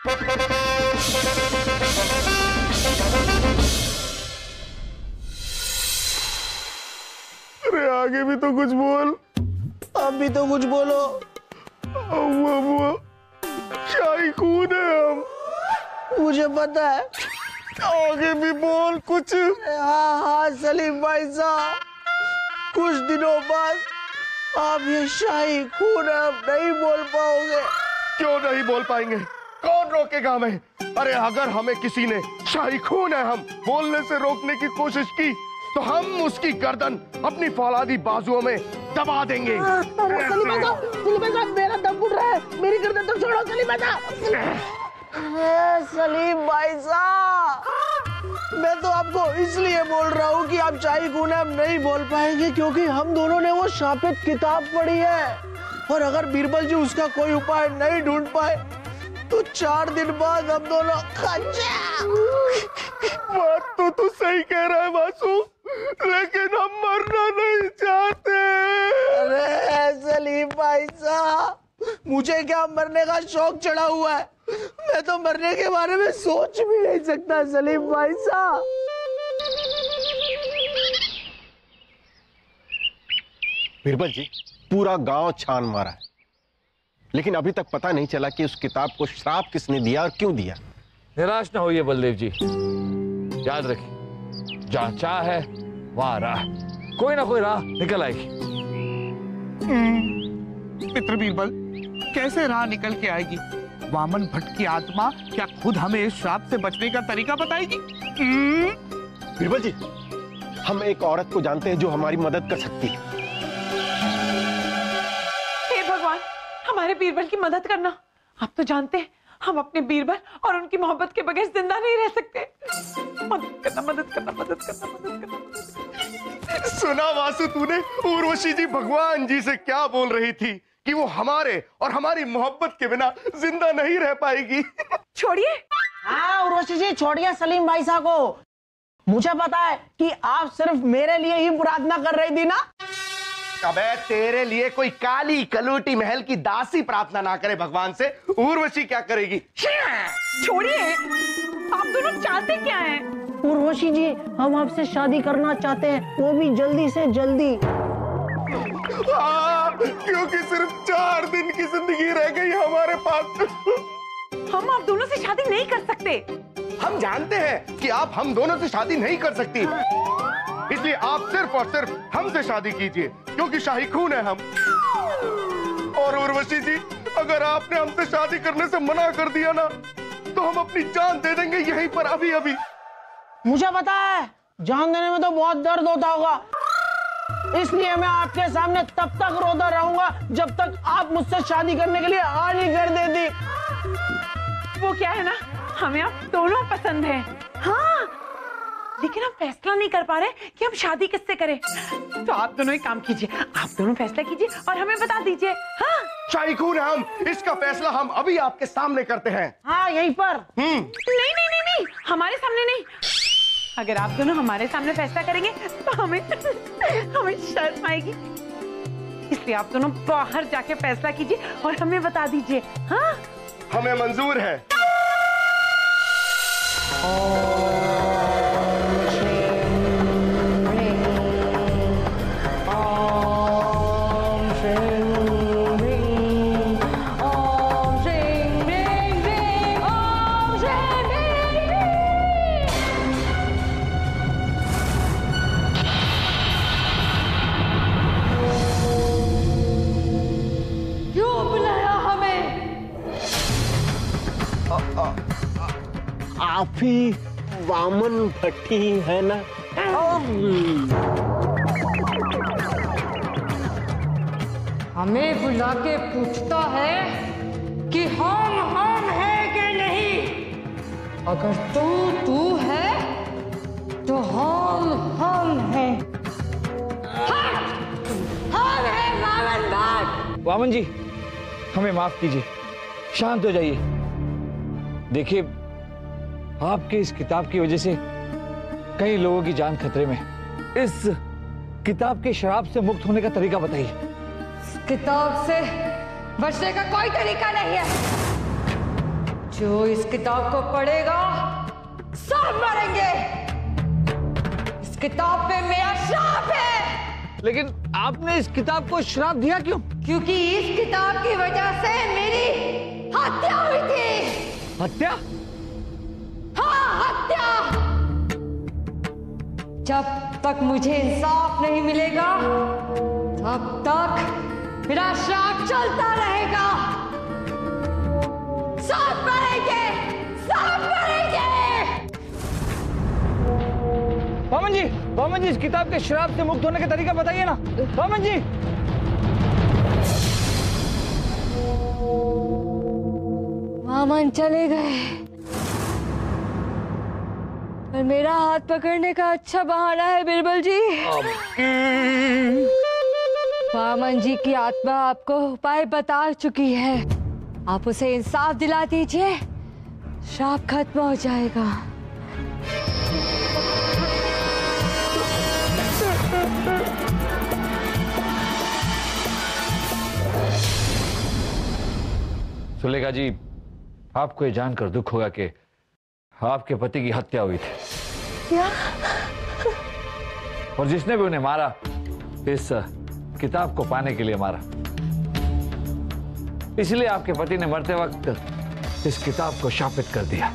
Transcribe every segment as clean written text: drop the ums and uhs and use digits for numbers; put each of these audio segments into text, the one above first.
अरे आगे भी तो कुछ बोल। आप भी तो कुछ बोलो। वो शाही खून है हम। मुझे पता है। आगे भी बोल कुछ। हाँ हाँ सलीम भाई साहब, कुछ दिनों बाद आप ये शाही खून अब नहीं बोल पाओगे। क्यों नहीं बोल पाएंगे? कौन रोकेगा हमें? अरे अगर हमें किसी ने शाही खून है हम बोलने से रोकने की कोशिश की तो हम उसकी गर्दन अपनी फौलादी बाजुओं में दबा देंगे। सलीम भाई साहब, मेरा दम घुट रहा है, मेरी गर्दन तो छोड़ो सलीम भाई साहब। सलीम भाई साहब, मैं तो आपको इसलिए बोल रहा हूँ कि आप शाही खून है अब नहीं बोल पाएंगे क्योंकि हम दोनों ने वो शापित किताब पढ़ी है और अगर बीरबल जी उसका कोई उपाय नहीं ढूंढ पाए तो 4 दिन बाद हम दोनों बात तो तू सही कह रहा है वासु, लेकिन हम मरना नहीं चाहते। अरे सलीम भाई साहब, मुझे क्या मरने का शौक चढ़ा हुआ है, मैं तो मरने के बारे में सोच भी नहीं सकता सलीम भाई साहब। बीरबल जी, पूरा गांव छान मारा है लेकिन अभी तक पता नहीं चला कि उस किताब को श्राप किसने दिया और क्यों दिया। निराश ना होइए बलदेव जी, याद रखिए जहां चाह है वहां राह, कोई ना कोई राह निकल आएगी। मित्र बीरबल, कैसे राह निकल के आएगी? वामन भट्ट की आत्मा क्या खुद हमें इस श्राप से बचने का तरीका बताएगी? बीरबल जी, हम एक औरत को जानते हैं जो हमारी मदद कर सकती है। हे भगवान, हमारे बीरबल की मदद करना। आप तो जानते हैं हम अपने बीरबल और उनकी मोहब्बत के बगैर जिंदा नहीं रह सकते। मदद करना, मदद करना, मदद करना, मदद करना। सुना वासु तूने उर्वशी जी भगवान जी से क्या बोल रही थी कि वो हमारे और हमारी मोहब्बत के बिना जिंदा नहीं रह पाएगी। छोड़िए। हाँ उर्वशी जी, छोड़िए सलीम भाई साहब को। मुझे पता है कि आप सिर्फ मेरे लिए ही प्रार्थना कर रही थी ना। अबे तेरे लिए कोई काली कलूटी महल की दासी प्रार्थना ना करे भगवान से, उर्वशी क्या करेगी? छोड़िए, आप दोनों चाहते क्या हैं? उर्वशी जी, हम आपसे शादी करना चाहते हैं, वो भी जल्दी से जल्दी। क्योंकि सिर्फ 4 दिन की जिंदगी रह गई हमारे पास। हम आप दोनों से शादी नहीं कर सकते। हम जानते हैं कि आप हम दोनों से शादी नहीं कर सकती, इसलिए आप सिर्फ और सिर्फ हमसे शादी कीजिए क्योंकि शाही खून है हम। और उर्वशी जी, अगर आपने हमसे शादी करने से मना कर दिया ना तो हम अपनी जान दे देंगे यहीं पर अभी अभी। मुझे पता है जान देने में तो बहुत दर्द होता होगा, इसलिए मैं आपके सामने तब तक रोता रहूंगा जब तक आप मुझसे शादी करने के लिए हाँ नहीं कर देती। वो क्या है ना, हमें आप दोनों पसंद हैं। हाँ, लेकिन हम फैसला नहीं कर पा रहे कि हम शादी किससे करें। तो आप दोनों एक काम कीजिए, आप दोनों फैसला कीजिए और हमें बता दीजिए। हाँ, शाही खून है हम, इसका फैसला हम अभी आपके सामने करते हैं। हाँ यहीं पर। नहीं नहीं नहीं नहीं, हमारे सामने नहीं। अगर आप दोनों हमारे सामने फैसला करेंगे तो हमें शर्म आएगी, इसलिए आप दोनों बाहर जाके फैसला कीजिए और हमें बता दीजिए। हाँ, हमें मंजूर है। आप ही वामन भट्टी है ना? हमें बुला के पूछता है कि हम है कि नहीं। अगर तू है तो हम है। हम है वामन भट्ट। वामन जी, हमें माफ कीजिए, शांत हो जाइए। देखिए, आपके इस किताब की वजह से कई लोगों की जान खतरे में। इस किताब के शराब से मुक्त होने का तरीका बताइए। किताब से बचने का कोई तरीका नहीं है। जो इस किताब को पढ़ेगा सब मरेंगे। इस किताब पे मेरा श्राप है। लेकिन आपने इस किताब को श्राप दिया क्यों? क्योंकि इस किताब की वजह से मेरी हत्या हुई थी। हत्या? हाँ, हत्या। जब तक मुझे इंसाफ नहीं मिलेगा तब तक मेरा श्राप चलता रहेगा। सब मरेंगे, सब मरेंगे। वामन जी, इस किताब के श्राप से मुक्त होने का तरीका बताइए ना। वामन जी। वामन चले गए, पर मेरा हाथ पकड़ने का अच्छा बहाना है बिरबल जी। वामन जी की आत्मा आपको उपाय बता चुकी है। आप उसे इंसाफ दिला दीजिए, श्राप खत्म हो जाएगा। सुलेखा जी, आपको ये जानकर दुख होगा कि आपके पति की हत्या हुई थी। क्या? और जिसने भी उन्हें मारा इस किताब को पाने के लिए मारा। इसलिए आपके पति ने मरते वक्त इस किताब को शापित कर दिया।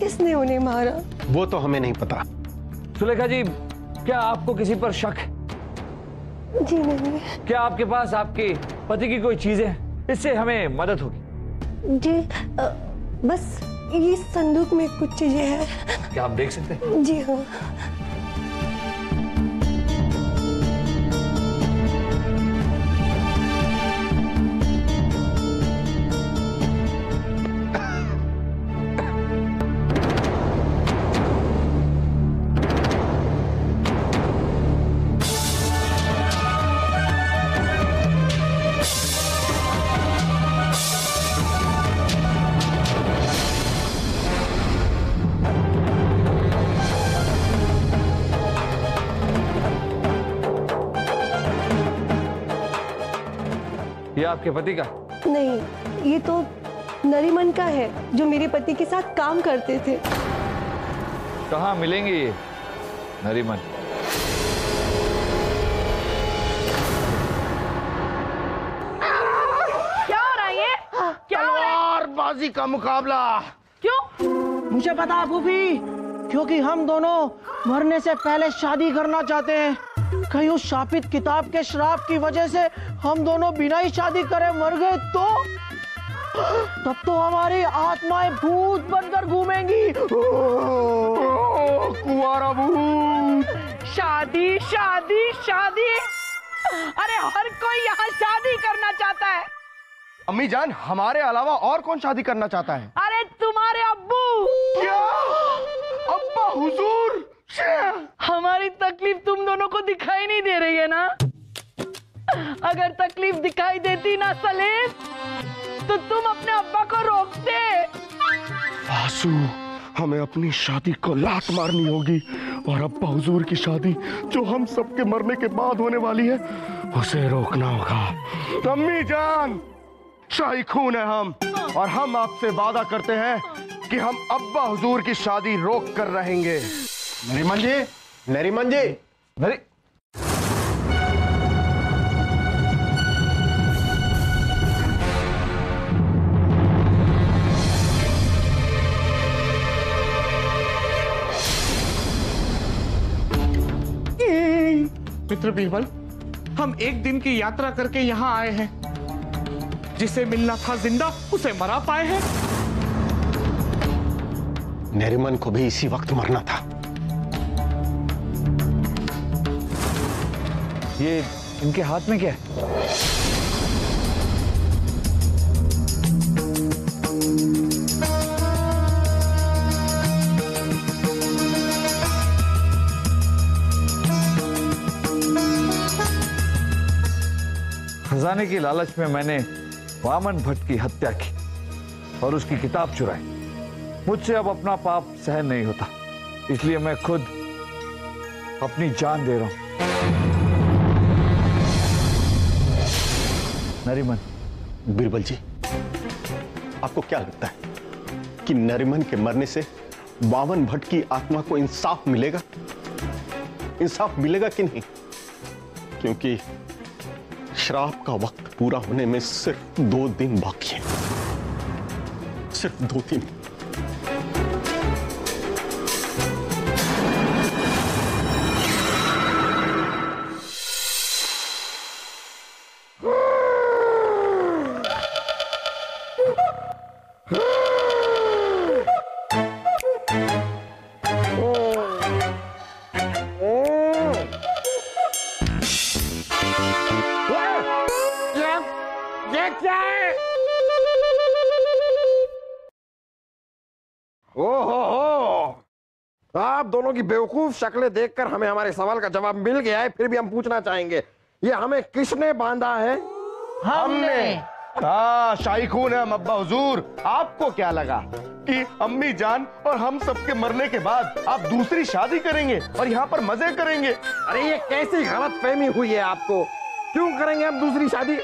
किसने उन्हें मारा? वो तो हमें नहीं पता। सुलेखा जी, क्या आपको किसी पर शक है? जी नहीं। क्या आपके पास आपके पति की कोई चीज है? इससे हमें मदद होगी। जी बस ये संदूक में कुछ चीजें हैं। क्या आप देख सकते हैं? जी हाँ। ये आपके पति का? नहीं, ये तो नरीमन का है जो मेरे पति के साथ काम करते थे। कहाँ मिलेंगे ये नरीमन? क्या हो रहा है ये? क्या हो रहा है? तलवारबाजी का मुकाबला। क्यों? मुझे पता है फूफी, क्योंकि हम दोनों मरने से पहले शादी करना चाहते हैं। कहीं उस शापित किताब के श्राप की वजह से हम दोनों बिना ही शादी करे मर गए तो तब तो हमारी आत्माएं भूत बनकर घूमेंगी। कुंवारा भूत। शादी शादी शादी, अरे हर कोई यहाँ शादी करना चाहता है। अम्मी जान, हमारे अलावा और कौन शादी करना चाहता है? अरे तुम्हारे अब्बू। क्या? अब्बा हुजूर? हमारी तकलीफ तुम दोनों को दिखाई नहीं दे रही है ना? अगर तकलीफ दिखाई देती ना सलीम, तो तुम अपने अब्बा को रोकते। आंसू, हमें अपनी शादी को लात मारनी होगी और अब्बा हुजूर की शादी जो हम सबके मरने के बाद होने वाली है उसे रोकना होगा। अम्मी जान, शाही खून है हम, और हम आपसे वादा करते हैं कि हम अब्बा हुजूर की शादी रोक कर रहेंगे। नरीमन जी, नरीमन जी, मित्र बीरबल, हम एक दिन की यात्रा करके यहाँ आए हैं। जिसे मिलना था जिंदा उसे मरा पाए हैं। नरीमन को भी इसी वक्त मरना था। ये इनके हाथ में क्या है? खजाने की लालच में मैंने वामन भट्ट की हत्या की और उसकी किताब चुराई। मुझसे अब अपना पाप सहन नहीं होता, इसलिए मैं खुद अपनी जान दे रहा हूं। नरीमन। बीरबल जी, आपको क्या लगता है कि नरिमन के मरने से वामन भट्ट की आत्मा को इंसाफ मिलेगा? इंसाफ मिलेगा कि नहीं? क्योंकि श्राप का वक्त पूरा होने में सिर्फ 2 दिन बाकी है, सिर्फ 2 दिन। ये क्या है? ओहो, आप दोनों की बेवकूफ शक्लें देखकर हमें हमारे सवाल का जवाब मिल गया है, फिर भी हम पूछना चाहेंगे, ये हमें किसने बांधा है? हमने। हाँ, शाही खून है हम अब्बा हुजूर। आपको क्या लगा कि अम्मी जान और हम सबके मरने के बाद आप दूसरी शादी करेंगे और यहाँ पर मजे करेंगे? अरे ये कैसी गलतफहमी हुई है आपको? क्यों करेंगे हम दूसरी शादी?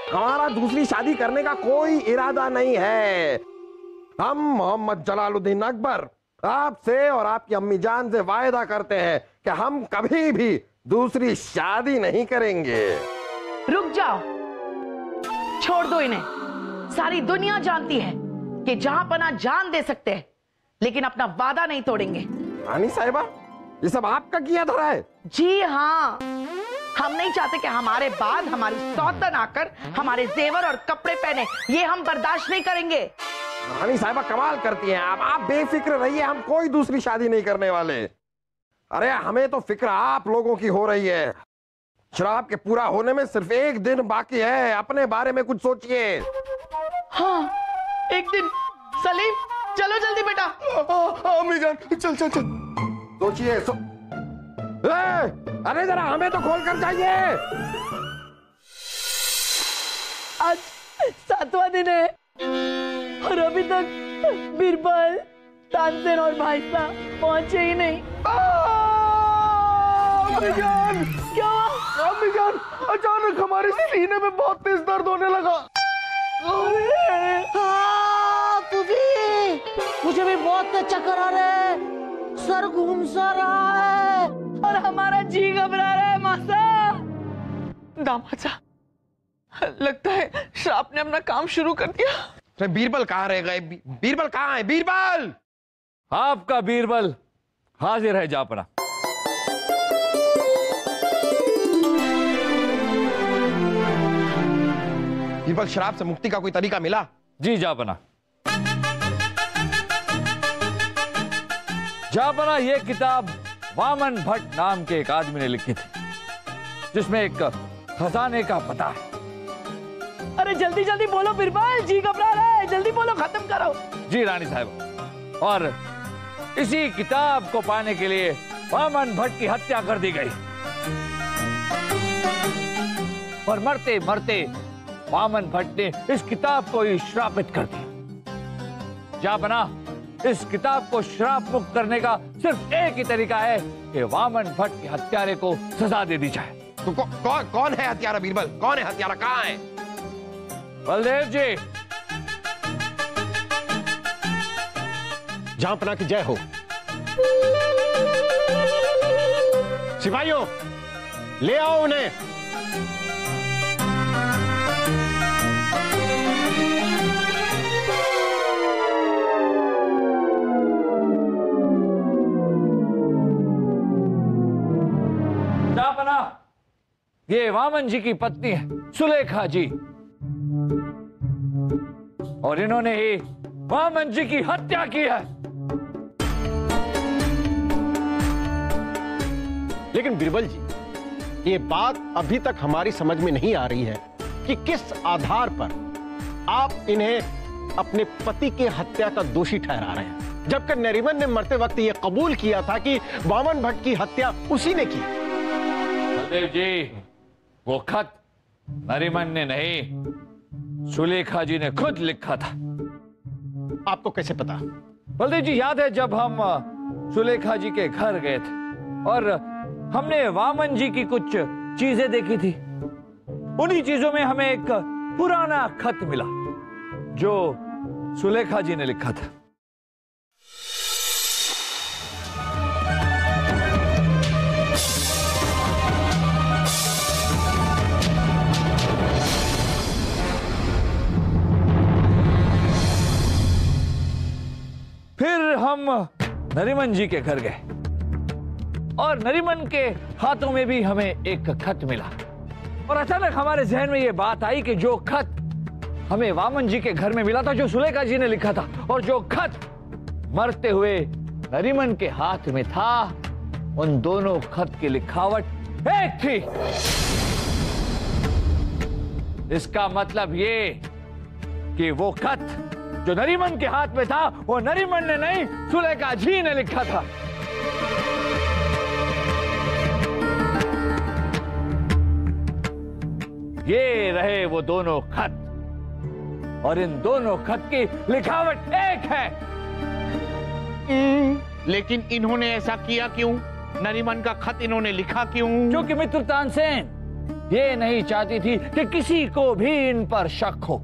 हमारा दूसरी शादी करने का कोई इरादा नहीं है। हम मोहम्मद जलालुद्दीन अकबर आपसे और आपकी अम्मी जान से वायदा करते हैं कि हम कभी भी दूसरी शादी नहीं करेंगे। रुक जाओ, छोड़ दो इन्हें। सारी दुनिया जानती है कि जहां पना जान दे सकते हैं, लेकिन अपना वादा नहीं तोड़ेंगे। रानी साहिबा, ये सब आपका किया धरा है? जी हाँ, हम नहीं चाहते कि हमारे बाद हमारी सौतन आकर हमारे जेवर और कपड़े पहने। ये हम बर्दाश्त नहीं करेंगे। रानी साहिबा कमाल करती हैं आप बेफिक्र रहिए, हम कोई दूसरी शादी नहीं करने वाले। अरे हमें तो फिक्र आप लोगों की हो रही है। शराब के पूरा होने में सिर्फ 1 दिन बाकी है, अपने बारे में कुछ सोचिए। हाँ, 1 दिन। सलीम, चलो जल्दी बेटा। अम्मी जान, चल चल चल। सोचिए अरे जरा हमें तो खोल कर जाइए। आज 7वां दिन है और अभी तक बीरबल, तानसेन और भाई साहब पहुंचे ही नहीं। अम्मी जान, क्या? अम्मी जान, अचानक हमारे सीने में बहुत तेज दर्द होने लगा। हाँ, मुझे भी बहुत चक्कर आ रहे हैं, सर घूम सा रहा है और हमारा जी घबरा रहा है। मासा, दामाद साहब, लगता है श्राप ने अपना काम शुरू कर दिया। बीरबल कहाँ रह गए? बीरबल कहाँ है? बीरबल! आपका बीरबल हाजिर है जापना। बीरबल, शराब से मुक्ति का कोई तरीका मिला? जी जापना। जापना, ये किताब वामन भट्ट नाम के एक आदमी ने लिखी थी, जिसमें एक खजाने का पता है। अरे जल्दी जल्दी बोलो बीरबल, जी घबरा रहा है, जल्दी बोलो, खत्म करो। जी रानी साहब, और इसी किताब को पाने के लिए वामन भट्ट की हत्या कर दी गई और मरते मरते वामन भट्ट ने इस किताब को ही श्रापित कर दिया। जापना, इस किताब को श्राप मुक्त करने का सिर्फ एक ही तरीका है कि वामन भट्ट के हत्यारे को सजा दे दी जाए। तो कौन है हत्यारा? बीरबल, कौन है हत्यारा? कहाँ है? बलदेव जी। जापना की जय हो। सिपाहियों, ले आओ उन्हें। जापना, ये वामन जी की पत्नी है सुलेखा जी, और इन्होंने ही वामन जी की हत्या की है। लेकिन बीरबल जी, ये बात अभी तक हमारी समझ में नहीं आ रही है कि किस आधार पर आप इन्हें अपने पति की हत्या का दोषी ठहरा रहे हैं, जबकि नरिमन ने मरते वक्त यह कबूल किया था कि वामन भट्ट की हत्या उसी ने की। बलदेव जी, वो खत नरिमन ने नहीं, सुलेखा जी ने खुद लिखा था। आपको कैसे पता? बलदेव जी, याद है जब हम सुलेखा जी के घर गए थे और हमने वामन जी की कुछ चीजें देखी थी। उन्हीं चीजों में हमें एक पुराना खत मिला जो सुलेखा जी ने लिखा था। हम नरीमन जी के घर गए और नरीमन के हाथों में भी हमें एक खत मिला। और अचानक हमारे जहन में यह बात आई कि जो खत हमें वामन जी के घर में मिला था, जो सुलेखा जी ने लिखा था, और जो खत मरते हुए नरीमन के हाथ में था, उन दोनों खत की लिखावट एक थी। इसका मतलब ये कि वो खत जो नरीमन के हाथ में था, वो नरीमन ने नहीं, सुलेखा जी ने लिखा था। ये रहे वो दोनों खत, और इन दोनों खत की लिखावट एक है। लेकिन इन्होंने ऐसा किया क्यों? नरीमन का खत इन्होंने लिखा क्यों? क्योंकि मित्र तानसेन ये नहीं चाहती थी कि किसी को भी इन पर शक हो,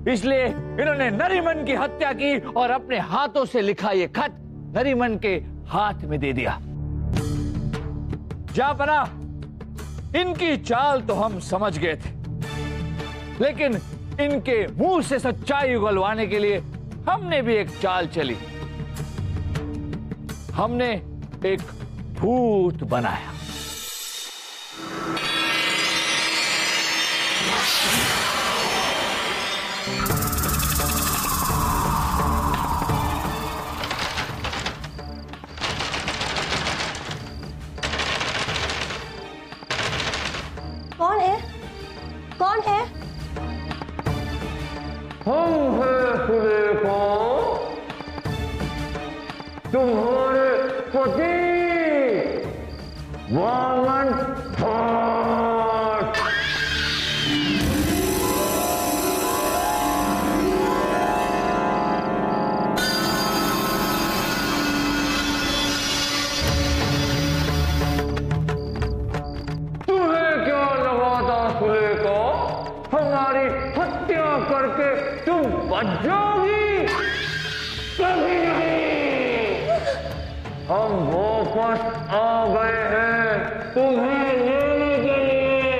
इसलिए इन्होंने नरीमन की हत्या की और अपने हाथों से लिखा ये खत नरीमन के हाथ में दे दिया। जापना, इनकी चाल तो हम समझ गए थे, लेकिन इनके मुंह से सच्चाई उगलवाने के लिए हमने भी एक चाल चली। हमने एक भूत बनाया। कौन है? कौन है? हम हैं सुलेखा, तुम्हारे पति वामन भट्ट। तुम्हें क्या लगा था सुलेखा, हमारी हत्या करके तुम बच जाओगी? कभी नहीं। हम वापस आ गए हैं तुम्हें लेने के लिए।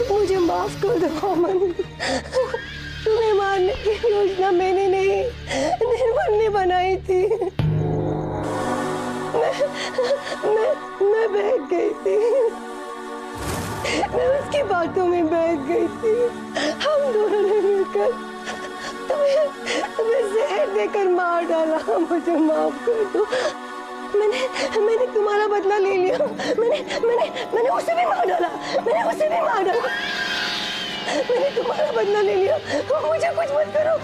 मुझे माफ कर दो वामन। तुम्हें मारने की योजना मैंने नहीं, नरीमन ने बनाई थी। मैं बहक गई थी, मैं उसकी बातों में बहक गई थी। हम दोनों ने मिलकर तुम्हें जहर देकर मार डाला। मुझे माफ कर दो। मैंने तुम्हारा बदला ले लिया। मैंने उसे भी मार डाला। मैंने तुम्हारा बदला ले लिया। मुझे कुछ मत करो।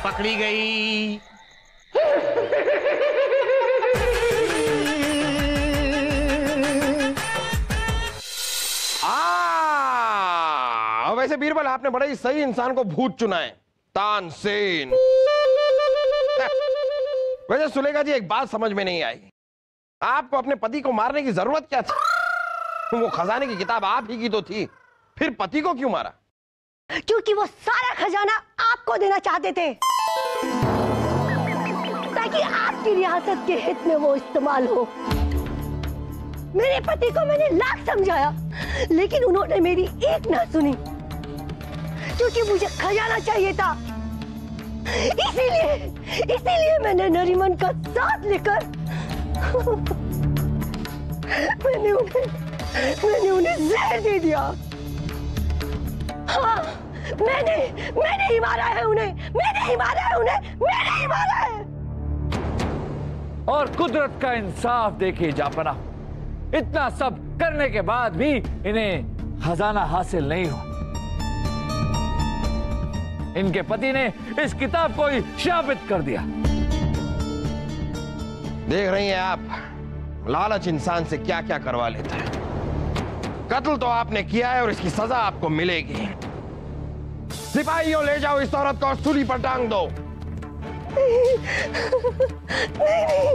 पकड़ी गई। वैसे बीरबल आपने बड़े ही सही इंसान को भूत चुना है, तानसेन। वैसे सुलेखा जी, एक बात समझ में नहीं आई, आपको अपने पति को मारने की जरूरत क्या थी? वो खजाने की किताब आप ही की तो थी, फिर पति को क्यों मारा? क्योंकि वो सारा खजाना आपको देना चाहते थे, ताकि आपकी रियासत के हित में वो इस्तेमाल हो। मेरे पति को मैंने लाख समझाया, लेकिन उन्होंने मेरी एक ना सुनी, क्योंकि मुझे खजाना चाहिए था। इसीलिए मैंने नरीमन का साथ लेकर मैंने उन्हें जहर दे दिया। हाँ, मैंने ही मारा है उन्हें। मैंने ही मारा है। और कुदरत का इंसाफ देखिए जापना, इतना सब करने के बाद भी इन्हें खजाना हासिल नहीं हुआ। इनके पति ने इस किताब को ही शापित कर दिया। देख रही हैं आप, लालच इंसान से क्या क्या करवा लेता है। कत्ल तो आपने किया है और इसकी सजा आपको मिलेगी। सिपाहियों, ले जाओ इस औरत को और सूली पर टांग दो। नहीं।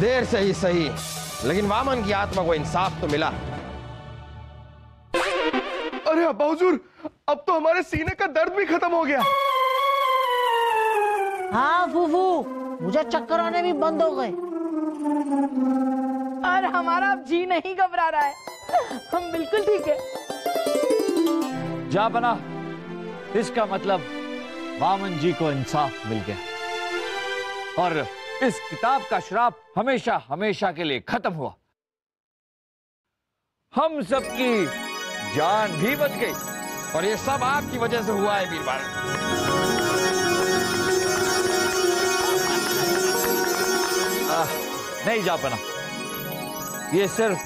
देर से ही सही, लेकिन वामन की आत्मा को इंसाफ तो मिला। अरे अब्बा हुजूर, अब तो हमारे सीने का दर्द भी खत्म हो गया। हाँ फूफू, मुझे चक्कर आने भी बंद हो गए। और हमारा अब जी नहीं घबरा रहा है, हम बिल्कुल ठीक है। जा बना, इसका मतलब वामन जी को इंसाफ मिल गया और इस किताब का श्राप हमेशा हमेशा के लिए खत्म हुआ। हम सबकी जान भी बच गई और ये सब आपकी वजह से हुआ है बीरबल। नहीं जा बना, ये सिर्फ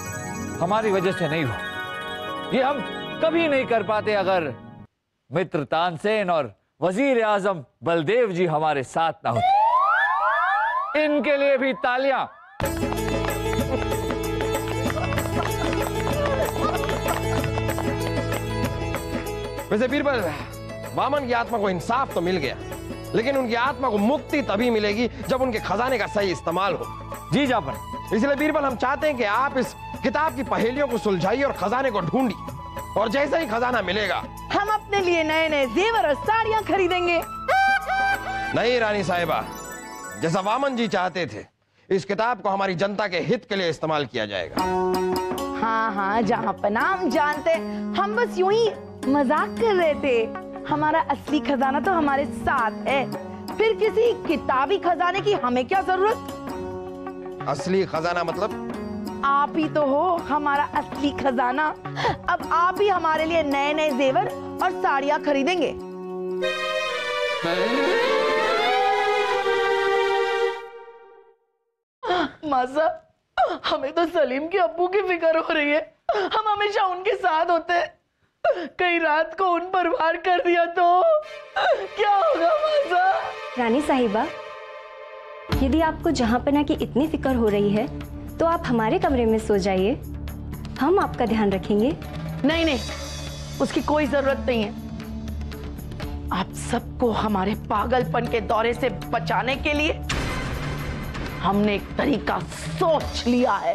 हमारी वजह से नहीं हुआ। ये हम कभी नहीं कर पाते अगर मित्र तानसेन और वजीर आजम बलदेव जी हमारे साथ ना होते। इनके लिए भी तालियां। वैसे बीरबल, वामन की आत्मा को इंसाफ तो मिल गया, लेकिन उनकी आत्मा को मुक्ति तभी मिलेगी जब उनके खजाने का सही इस्तेमाल हो। जी जापन, इसलिए बीरबल हम चाहते हैं कि आप इस किताब की पहेलियों को सुलझाइए और खजाने को ढूंढिए, और जैसे ही खजाना मिलेगा हम अपने लिए नए नए जेवर और साड़ियां खरीदेंगे। नहीं रानी साहिबा, जैसा वामन जी चाहते थे, इस किताब को हमारी जनता के हित के लिए इस्तेमाल किया जाएगा। हाँ हाँ जहाँ पना, हम जानते, हम बस यूं ही मजाक कर रहे थे। हमारा असली खजाना तो हमारे साथ है, फिर किसी किताबी खजाने की हमें क्या जरूरत। असली खजाना मतलब? आप ही तो हो हमारा असली खजाना। अब आप ही हमारे लिए नए नए जेवर और साड़ियां खरीदेंगे। मासा, हमें तो सलीम के अब्बू की फिक्र हो रही है। हम हमेशा उनके साथ होते हैं, कई रात को उन पर वार कर दिया तो क्या होगा मासा? रानी साहिबा, यदि आपको जहांपना की इतनी फिक्र हो रही है तो आप हमारे कमरे में सो जाइए, हम आपका ध्यान रखेंगे। नहीं नहीं, उसकी कोई जरूरत नहीं है। आप सबको हमारे पागलपन के दौरे से बचाने के लिए हमने एक तरीका सोच लिया है।